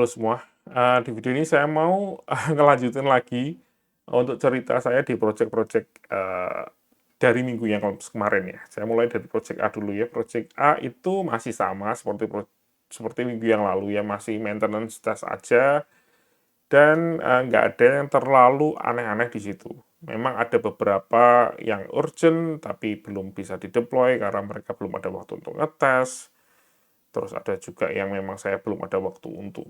Halo semua, di video ini saya mau ngelanjutin lagi untuk cerita saya di project-project, dari minggu yang kemarin ya. Saya mulai dari project A dulu ya. Project A itu masih sama seperti minggu yang lalu ya, masih maintenance test aja dan, nggak ada yang terlalu aneh-aneh di situ. Memang ada beberapa yang urgent, tapi belum bisa di-deploy karena mereka belum ada waktu untuk ngetes. Terus ada juga yang memang saya belum ada waktu untuk,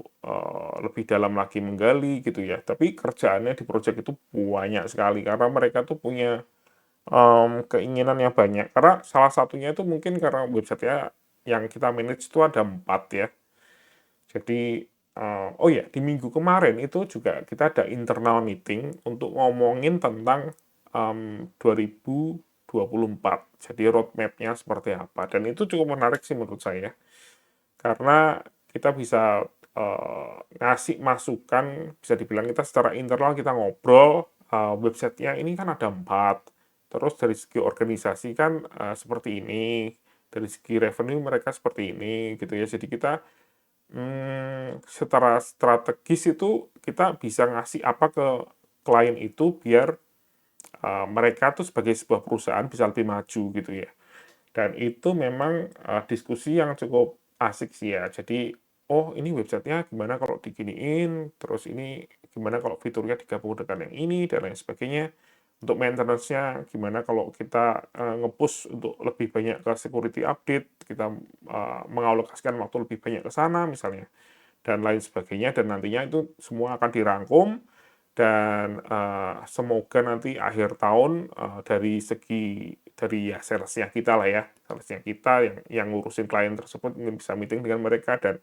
lebih dalam lagi menggali gitu ya. Tapi kerjaannya di project itu banyak sekali karena mereka tuh punya, keinginan yang banyak. Karena salah satunya itu mungkin karena website-nya yang kita manage itu ada 4 ya. Jadi, oh ya, di minggu kemarin itu juga kita ada internal meeting untuk ngomongin tentang, 2024. Jadi roadmap-nya seperti apa, dan itu cukup menarik sih menurut saya. Karena kita bisa, ngasih masukan, bisa dibilang kita secara internal kita ngobrol, website-nya ini kan ada 4, terus dari segi organisasi kan, seperti ini, dari segi revenue mereka seperti ini, gitu ya. Jadi kita, secara strategis itu kita bisa ngasih apa ke klien itu biar, mereka tuh sebagai sebuah perusahaan bisa lebih maju gitu ya. Dan itu memang, diskusi yang cukup asik sih ya. Jadi, "Oh, ini website-nya gimana kalau diginiin, terus ini gimana kalau fiturnya digabung dengan yang ini," dan lain sebagainya. Untuk maintenance-nya gimana kalau kita, nge-push untuk lebih banyak ke security update, kita, mengalokasikan waktu lebih banyak ke sana misalnya, dan lain sebagainya. Dan nantinya itu semua akan dirangkum dan, semoga nanti akhir tahun, dari ya sales-nya kita lah ya, sales-nya kita yang ngurusin klien tersebut mungkin bisa meeting dengan mereka dan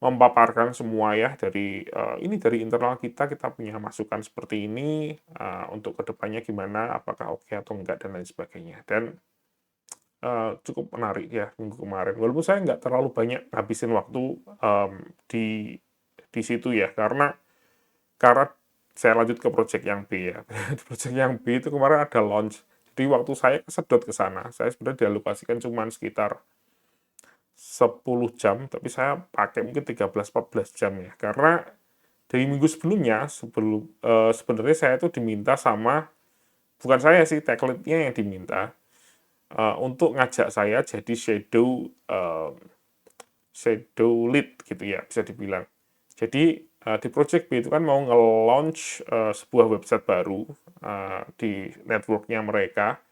memaparkan semua ya dari, ini dari internal kita punya masukan seperti ini, untuk kedepannya gimana, apakah oke atau enggak dan lain sebagainya. Dan, cukup menarik ya minggu kemarin, walaupun saya nggak terlalu banyak habisin waktu, di situ ya, karena saya lanjut ke project yang B ya. Di project yang B itu kemarin ada launch. Jadi waktu saya kesedot ke sana, saya sebenarnya dialokasikan cuman sekitar 10 jam, tapi saya pakai mungkin 13-14 jam ya. Karena dari minggu sebelumnya, sebenarnya saya itu diminta sama, bukan saya sih, tech lead-nya yang diminta, untuk ngajak saya jadi shadow lead gitu ya, bisa dibilang. Jadi, di project B itu kan mau nge-launch, sebuah website baru, di network-nya mereka,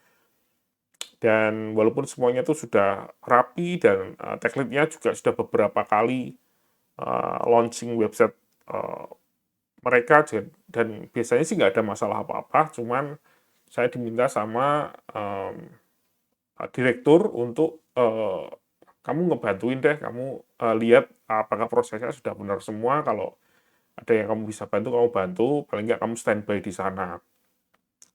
dan walaupun semuanya itu sudah rapi dan, tech lead-nya juga sudah beberapa kali, launching website, eee, mereka dan biasanya sih nggak ada masalah apa-apa, cuman saya diminta sama, direktur untuk, "Kamu ngebantuin deh, kamu, lihat apakah prosesnya sudah benar semua, kalau ada yang kamu bisa bantu, kamu bantu, paling nggak kamu standby di sana."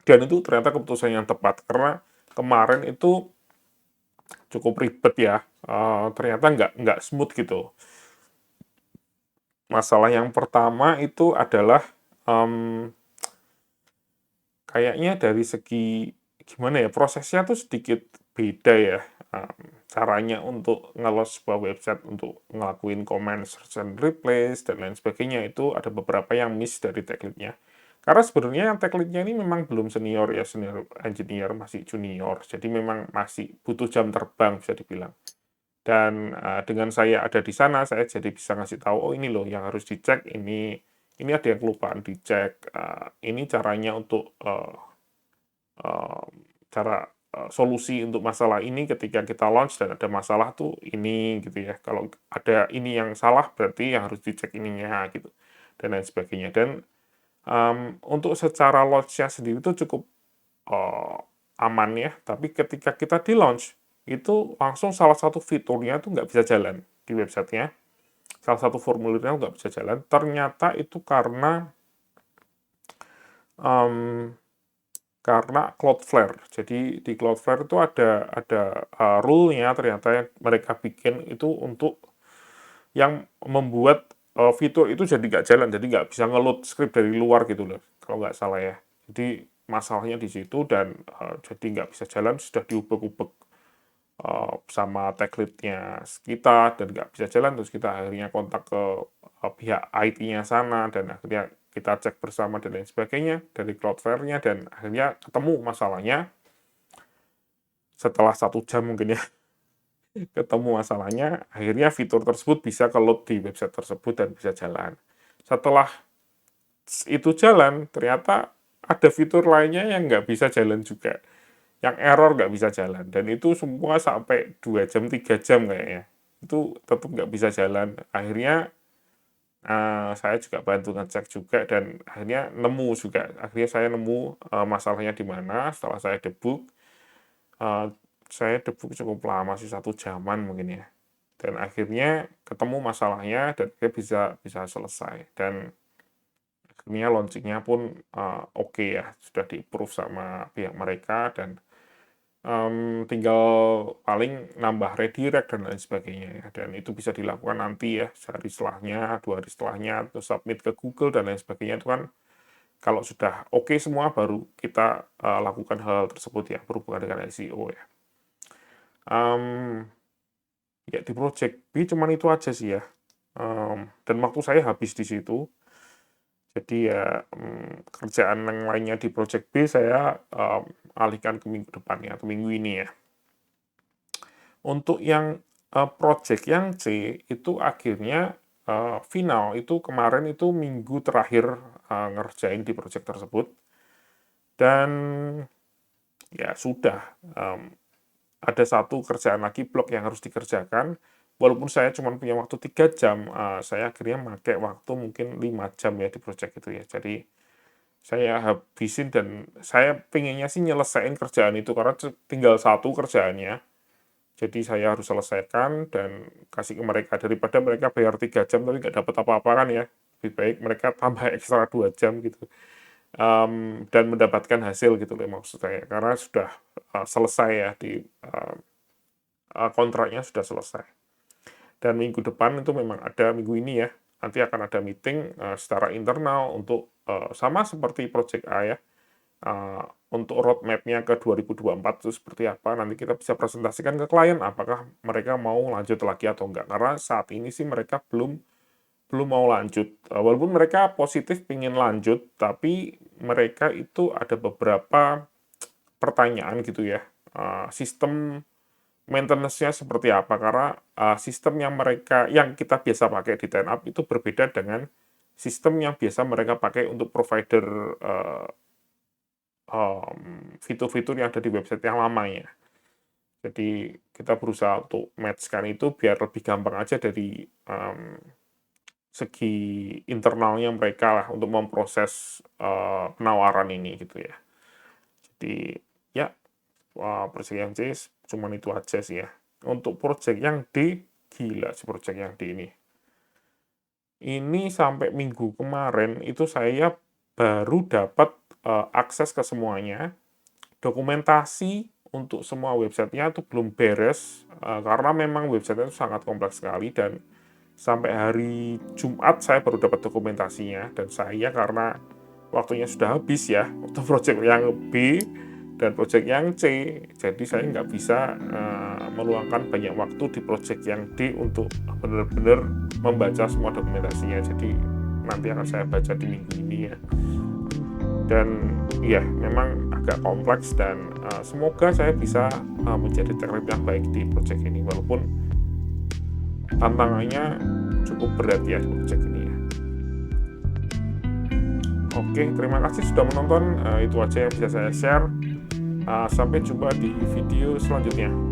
Dan itu ternyata keputusan yang tepat, karena kemarin itu cukup ribet ya, ternyata nggak smooth gitu. Masalah yang pertama itu adalah, mmm, kayaknya dari segi, gimana ya, prosesnya tuh sedikit beda ya, caranya untuk nge-launch sebuah website, untuk ngelakuin command search and replace, dan lain sebagainya, itu ada beberapa yang miss dari tech lead-nya. Karena sebenarnya yang tech lead-nya ini memang belum senior ya, senior engineer, masih junior, jadi memang masih butuh jam terbang bisa dibilang. Dan, dengan saya ada di sana, saya jadi bisa ngasih tahu, "Oh, ini loh yang harus dicek, ini ada yang kelupaan dicek, ini caranya untuk, eee, cara, solusi untuk masalah ini ketika kita launch dan ada masalah tuh ini," gitu ya. "Kalau ada ini yang salah, berarti yang harus dicek ininya," gitu, dan lain sebagainya. Dan, untuk secara launch-nya sendiri itu cukup, eee, aman ya, tapi ketika kita di-launch, itu langsung salah satu fiturnya tuh nggak bisa jalan di website-nya, salah satu formulirnya nggak bisa jalan, ternyata itu mmm, karena Cloudflare. Jadi di Cloudflare itu ada, rule-nya ternyata yang mereka bikin itu untuk yang membuat, fitur itu jadi nggak jalan, jadi nggak bisa nge-load script dari luar gitu loh, kalau nggak salah ya. Jadi masalahnya di situ dan, jadi nggak bisa jalan, sudah diubek-ubek, sama tech lead-nya kita dan nggak bisa jalan, terus kita akhirnya kontak ke, pihak IT-nya sana, dan akhirnya kita cek bersama dan lain sebagainya dari Cloudflare-nya, dan akhirnya ketemu masalahnya setelah 1 jam mungkin ya. Ketemu masalahnya, akhirnya fitur tersebut bisa ke-load di website tersebut dan bisa jalan. Setelah itu jalan, ternyata ada fitur lainnya yang nggak bisa jalan juga, yang error nggak bisa jalan, dan itu semua sampai 2 jam, 3 jam kayaknya. Itu tetap nggak bisa jalan. Akhirnya saya juga bantu ngecek juga, dan akhirnya nemu juga. Akhirnya saya nemu masalahnya di mana setelah saya debug. Saya debug cukup lama sih, 1 jaman mungkin ya. Dan akhirnya ketemu masalahnya dan akhirnya bisa selesai. Dan akhirnya launching-nya pun oke ya, sudah di-approve sama pihak mereka, dan tinggal paling nambah redirect dan lain sebagainya ya. Dan itu bisa dilakukan nanti ya, sehari setelahnya, 2 hari setelahnya, atau submit ke Google dan lain sebagainya. Itu kan kalau sudah oke semua, baru kita lakukan hal tersebut ya, berhubungan dengan SEO ya. Ya di project B cuman itu aja sih ya, dan waktu saya habis di situ. Jadi ya kerjaan yang lainnya di project B saya alihkan ke minggu depan ya, atau minggu ini ya. Untuk yang project yang C itu akhirnya final itu kemarin itu minggu terakhir ngerjain di project tersebut, dan ya sudah, ada 1 kerjaan lagi blok yang harus dikerjakan. Walaupun saya cuma punya waktu 3 jam, saya akhirnya pakai waktu mungkin 5 jam ya di project itu ya. Jadi saya habisin, dan saya pengennya sih nyelesain kerjaan itu karena tinggal 1 kerjaannya. Jadi saya harus selesaikan dan kasih ke mereka, daripada mereka bayar 3 jam tapi nggak dapat apa-apa kan ya. Lebih baik mereka tambah ekstra 2 jam gitu. Dan mendapatkan hasil gitu loh maksud saya. Karena sudah selesai ya, di kontraknya sudah selesai. Dan minggu depan itu memang ada, minggu ini ya, nanti akan ada meeting secara internal untuk sama seperti Project A ya, untuk roadmap-nya ke 2024 itu seperti apa, nanti kita bisa presentasikan ke klien apakah mereka mau lanjut lagi atau enggak. Karena saat ini sih mereka belum mau lanjut, walaupun mereka positif ingin lanjut, tapi mereka itu ada beberapa pertanyaan gitu ya, sistem maintenance-nya seperti apa, karena sistem yang kita biasa pakai di 10up itu berbeda dengan sistem yang biasa mereka pakai untuk provider fitur-fitur yang ada di website yang lamanya. Jadi kita berusaha untuk match-kan itu biar lebih gampang aja dari segi internalnya mereka lah untuk memproses penawaran ini gitu ya. Jadi ya project yang C cuman itu aja sih ya. Untuk project yang D, gila sih project yang D ini. Ini sampai minggu kemarin itu saya baru dapat akses ke semuanya. Dokumentasi untuk semua websitenya itu belum beres, karena memang websitenya itu sangat kompleks sekali, dan sampai hari Jumat saya baru dapat dokumentasinya, dan saya karena waktunya sudah habis ya untuk project yang B dan project yang C, jadi saya nggak bisa meluangkan banyak waktu di project yang D untuk benar-benar membaca semua dokumentasinya. Jadi nanti akan saya baca di minggu ini ya. Dan ya memang agak kompleks, dan semoga saya bisa menjadi tech lead yang baik di project ini, walaupun tantangannya cukup berat ya di project ini ya. Oke, terima kasih sudah menonton. Itu aja yang bisa saya share. Sampai jumpa di video selanjutnya.